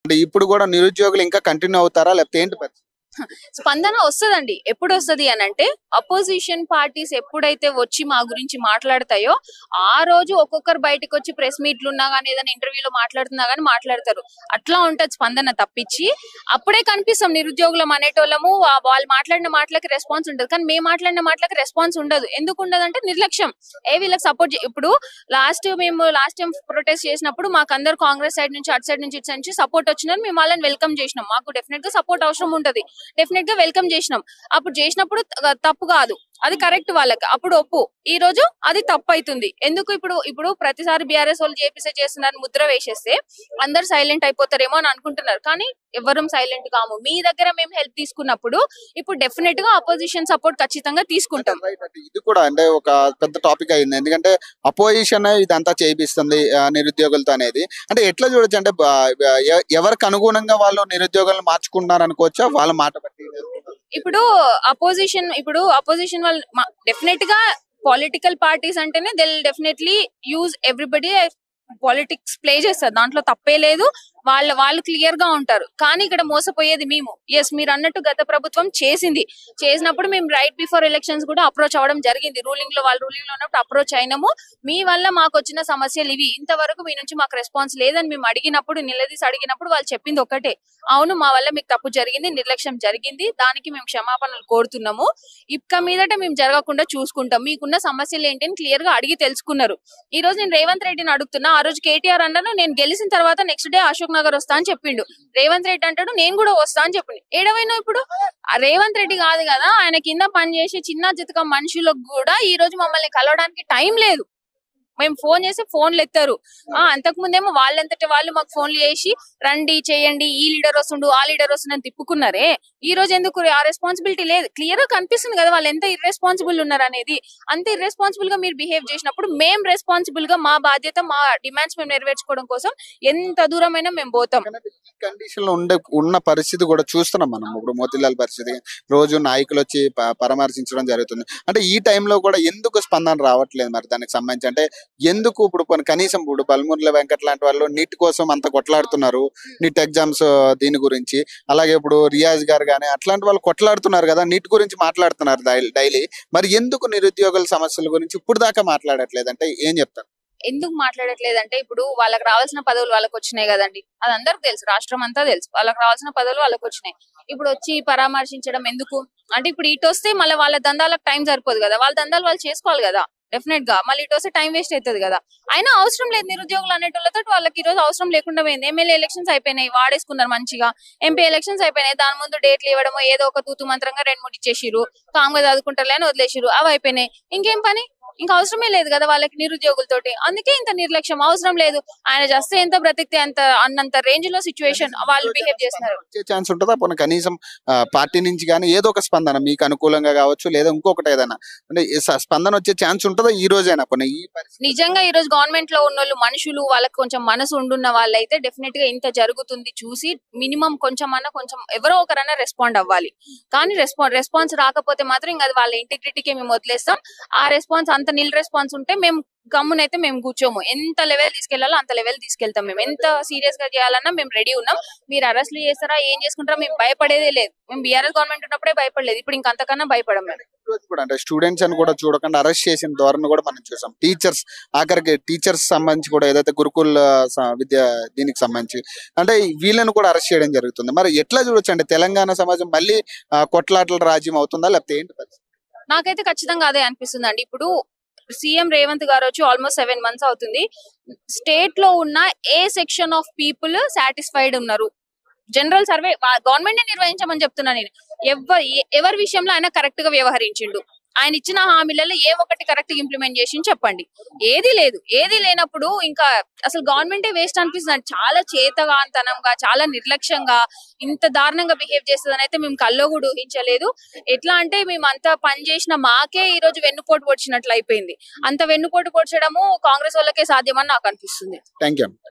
అంటే ఇప్పుడు కూడా నిరుద్యోగులు ఇంకా కంటిన్యూ అవుతారా లేకపోతే ఏంటి పరిస్థితి? స్పందన వస్తదండి. ఎప్పుడు వస్తది అనంటే అపోజిషన్ పార్టీస్ ఎప్పుడైతే వచ్చి మా గురించి మాట్లాడతాయో ఆ రోజు ఒక్కొక్కరు బయటకు వచ్చి ప్రెస్ మీట్లు ఉన్నా గానీ ఏదైనా ఇంటర్వ్యూలో మాట్లాడుతున్నా గానీ మాట్లాడతారు. అట్లా ఉంటది స్పందన తప్పించి అప్పుడే కనిపిస్తాం నిరుద్యోగులం అనేటోళ్ళము. వాళ్ళు మాట్లాడిన మాటలకి రెస్పాన్స్ ఉంటది. కానీ మేము మాట్లాడిన మాటలకి రెస్పాన్స్ ఉండదు. ఎందుకు ఉండదంటే నిర్లక్ష్యం. వీళ్ళకి సపోర్ట్ ఇప్పుడు మేము లాస్ట్ టైం ప్రొటెస్ట్ చేసినప్పుడు మాకు అందరు కాంగ్రెస్ సైడ్ నుంచి అటు సైడ్ నుంచి ఇటు సైడ్ నుంచి సపోర్ట్ వచ్చినారు. మేము వాళ్ళని వెల్కమ్ చేసినాం. మాకు డెఫినెట్ గా సపోర్ట్ అవసరం ఉంటది. డెఫినెట్ గా వెల్కమ్ చేసినాం. అప్పుడు చేసినప్పుడు తప్పు కాదు, అది కరెక్ట్ వాళ్ళకి అప్పుడు ఒప్పు. ఈ రోజు అది తప్పు అవుతుంది. ఎందుకు ఇప్పుడు ప్రతిసారి బీఆర్ఎస్ వాళ్ళు చేస్తున్నారు ముద్ర వేసేస్తే అందరు సైలెంట్ అయిపోతారేమో అని అనుకుంటున్నారు. కానీ ఎవరు సైలెంట్ కాము. మీ దగ్గర మేము హెల్ప్ తీసుకున్నప్పుడు ఇప్పుడు డెఫినెట్ గా అపోజిషన్ సపోర్ట్ ఖచ్చితంగా తీసుకుంటాం. ఇది కూడా అంటే ఒక పెద్ద టాపిక్ అయింది. ఎందుకంటే అపోజిషన్ ఇదంతా చేపిస్తుంది నిరుద్యోగులతో అనేది. అంటే ఎట్లా చూడొచ్చు అంటే ఎవరికి అనుగుణంగా వాళ్ళు నిరుద్యోగులను మార్చుకుంటున్నారు అనుకోవచ్చా వాళ్ళ మాట బట్టి? ఇప్పుడు అపోజిషన్ వాళ్ళు డెఫినెట్ గా పొలిటికల్ పార్టీస్ అంటేనే they will definitely use everybody. Politics play చేస్తారు, దాంట్లో తప్పే లేదు. వాళ్ళు క్లియర్ గా ఉంటారు. కానీ ఇక్కడ మోసపోయేది మేము. ఎస్, మీరు అన్నట్టు గత ప్రభుత్వం చేసినప్పుడు మేము రైట్ బిఫోర్ ఎలక్షన్స్ కూడా అప్రోచ్ అవ్వడం జరిగింది. రూలింగ్ లో ఉన్నప్పుడు అప్రోచ్ అయినాము. మీ వల్ల మాకు వచ్చిన సమస్యలు ఇవి, ఇంతవరకు మీ నుంచి మాకు రెస్పాన్స్ లేదని మేము నిలదీసి అడిగినప్పుడు వాళ్ళు చెప్పింది ఒకటే, అవును మా వల్ల మీకు తప్పు జరిగింది, నిర్లక్ష్యం జరిగింది, దానికి మేము క్షమాపణలు కోరుతున్నాము. ఇక మీదట మేము జరగకుండా చూసుకుంటాం, మీకున్న సమస్యలు ఏంటి అని క్లియర్ గా అడిగి తెలుసుకున్నారు. ఈ రోజు నేను రేవంత్ రెడ్డిని అడుగుతున్నా. ఆ రోజు కేటీఆర్ అన్నాను నేను గెలిచిన తర్వాత నెక్స్ట్ డే అశోక్ నగర్ వస్తా అని చెప్పిండు. రేవంత్ రెడ్డి అంటాడు నేను కూడా వస్తా అని చెప్పిండు. ఏడవైనా ఇప్పుడు రేవంత్ రెడ్డి కాదు కదా, ఆయన కింద పనిచేసే చిన్న చితక మనుషులకు కూడా ఈ రోజు మమ్మల్ని కలవడానికి టైం లేదు. మేము ఫోన్ చేస్తే ఫోన్లు ఎత్తారు. అంతకు ముందేమో వాళ్ళంతటి వాళ్ళు మాకు ఫోన్లు చేసి రండి చేయండి, ఈ లీడర్ వస్తుండు ఆ లీడర్ వస్తుండని తిప్పుకున్నారే. ఈ రోజు ఎందుకు ఆ రెస్పాన్సిబిలిటీ లేదు? క్లియర్ గా కనిపిస్తుంది కదా వాళ్ళు ఎంత ఇర్రెస్పాన్సిబుల్ ఉన్నారు అనేది. అంత ఇర్రెస్పాన్సిబుల్ గా మీరు బిహేవ్ చేసినప్పుడు మేము రెస్పాన్సిబుల్ గా మా బాధ్యత, మా డిమాండ్స్ మేము నెరవేర్చుకోవడం కోసం ఎంత దూరమైనా మేము పోతాం. కండిషన్ లో ఉన్న పరిస్థితి కూడా చూస్తున్నాం మనం. ఇప్పుడు మోతీలాల్ పరిస్థితి రోజు నాయకులు వచ్చి పరామర్శించడం జరుగుతుంది. అంటే ఈ టైంలో కూడా ఎందుకు స్పందన రావట్లేదు మరి దానికి సంబంధించి? అంటే ఎందుకు ఇప్పుడు కనీసం ఇప్పుడు బల్మూర్ల వెంకట్ లాంటి వాళ్ళు నీట్ కోసం అంత కొట్లాడుతున్నారు, నీట్ ఎగ్జామ్స్ దీని గురించి. అలాగే ఇప్పుడు రియాజ్ గారు కానీ అట్లాంటి వాళ్ళు కొట్లాడుతున్నారు కదా, నీట్ గురించి మాట్లాడుతున్నారు డైలీ. మరి ఎందుకు నిరుద్యోగుల సమస్యల గురించి ఇప్పుడు దాకా మాట్లాడట్లేదు అంటే ఏం చెప్తారు? ఎందుకు మాట్లాడట్లేదంటే ఇప్పుడు వాళ్ళకి రావాల్సిన పదవులు వాళ్ళకి వచ్చినాయి కదండి, అది అందరికి తెలుసు, రాష్ట్రం అంతా తెలుసు. వాళ్ళకి రావాల్సిన పదవులు వాళ్ళకి వచ్చినాయి. ఇప్పుడు వచ్చి పరామర్శించడం ఎందుకు అంటే ఇప్పుడు ఇటు వస్తే మళ్ళీ వాళ్ళ దందాలకు టైం సరిపోదు కదా, వాళ్ళ దందాలు వాళ్ళు చేసుకోవాలి కదా. డెఫినెట్ గా మళ్ళీ ఇటు వస్తే టైం వేస్ట్ అవుతుంది కదా. అయినా అవసరం లేదు నిరుద్యోగులు అనేటోళ్ళతో వాళ్ళకి ఈ రోజు అవసరం లేకుండా పోయింది. ఎమ్మెల్యే ఎలక్షన్స్ అయిపోయినాయి, వాడేసుకున్నారు మంచిగా. ఎంపీ ఎలక్షన్స్ అయిపోయినాయి, దాని ముందు డేట్లు ఇవ్వడమో ఏదో ఒక తూతు మంత్రంగా 2-3 ఇచ్చేసిరు, కామ్గా చదువుకుంటారులే అని వదిలేసిరు, అవి అయిపోయినాయి. ఇంకేం పని? ఇంకా అవసరమే లేదు కదా వాళ్ళకి నిరుద్యోగులతోటి. అందుకే ఇంత నిర్లక్ష్యం. అవసరం లేదు, ఆయన చేస్తే ఎంత బ్రతికితే అంత అన్నంత రేంజ్ లో సిచ్యువేషన్ వాళ్ళు బిహేవ్ చేస్తున్నారు. ఛాన్స్ ఉంటుందా కనీసం పార్టీ నుంచి కానీ ఏదో ఒక స్పందన మీకు అనుకూలంగా కావచ్చు లేదా ఇంకొకటి ఏదైనా అంటే స్పందన వచ్చే ఛాన్స్ ఉంటుందా ఈ రోజైనా? నిజంగా ఈ రోజు గవర్నమెంట్ లో ఉన్న మనుషులు వాళ్ళకి కొంచెం మనసు ఉండున్న వాళ్ళైతే డెఫినెట్ గా ఇంత జరుగుతుంది చూసి మినిమం కొంచెం ఎవరో ఒకరైనా రెస్పాండ్ అవ్వాలి. కానీ రెస్పాన్స్ రాకపోతే మాత్రం ఇంకా అది వాళ్ళ ఇంటిగ్రిటీకి మేము వదిలేస్తాం. ఆ రెస్పాన్స్ అంత నిల్ రెస్పాన్స్ ఉంటే మేము గమ్మునైతే మేము కూర్చోము. ఎంత లెవెల్ తీసుకెళ్లాలో అంత లెవెల్ తీసుకెళ్తాం. మేము ఎంత సీరియస్ గా చేయాలన్నా మేము రెడీ ఉన్నాం. మీరు అరెస్ట్లు చేస్తారా ఏం చేసుకుంటారా మేము భయపడేదే లేదు. మేము బీఆర్ఎస్ గవర్నమెంట్ ఉన్నప్పుడే భయపడలేదు, ఇప్పుడు ఇంకంతకన్నా భయపడం. అంటే స్టూడెంట్స్ అని కూడా చూడకుండా అరెస్ట్ చేసిన ధోరణి కూడా మనం చూసాం. ఆఖరికి టీచర్స్ సంబంధించి కూడా ఏదైతే గురుకుల విద్య దీనికి సంబంధించి అంటే వీళ్ళని కూడా అరెస్ట్ చేయడం జరుగుతుంది. మరి ఎట్లా చూడొచ్చు అంటే తెలంగాణ సమాజం మళ్ళీ కొట్లాటల రాజ్యం అవుతుందా లేకపోతే ఏంటి? నాకైతే ఖచ్చితంగా అదే అనిపిస్తుంది అండి. ఇప్పుడు సీఎం రేవంత్ గారు వచ్చి ఆల్మోస్ట్ 7 months అవుతుంది. స్టేట్ లో ఉన్న ఏ సెక్షన్ ఆఫ్ పీపుల్ సాటిస్ఫైడ్ ఉన్నారు? జనరల్ సర్వే గవర్నమెంట్ నిర్వహించమని చెప్తున్నా నేను. ఎవరి విషయంలో ఆయన కరెక్ట్ గా వ్యవహరించిండు? ఆయన ఇచ్చిన హామీలలో ఏ ఒక్కటి కరెక్ట్ ఇంప్లిమెంట్ చేసి చెప్పండి. ఏది లేదు. ఏది లేనప్పుడు ఇంకా అసలు గవర్నమెంటే వేస్ట్ అనిపిస్తుంది. చాలా చేతగాంతనంగా, చాలా నిర్లక్ష్యంగా, ఇంత దారుణంగా బిహేవ్ చేస్తుందని అయితే మేము కల్లో కూడా ఊహించలేదు. ఎట్లా అంటే మేము అంత పని చేసిన మాకే ఈ రోజు వెన్నుపోటు పొడిచినట్లు అయిపోయింది. అంత వెన్నుపోటు పొడిచడము కాంగ్రెస్ వాళ్ళకే సాధ్యమని నాకు అనిపిస్తుంది. Thank you.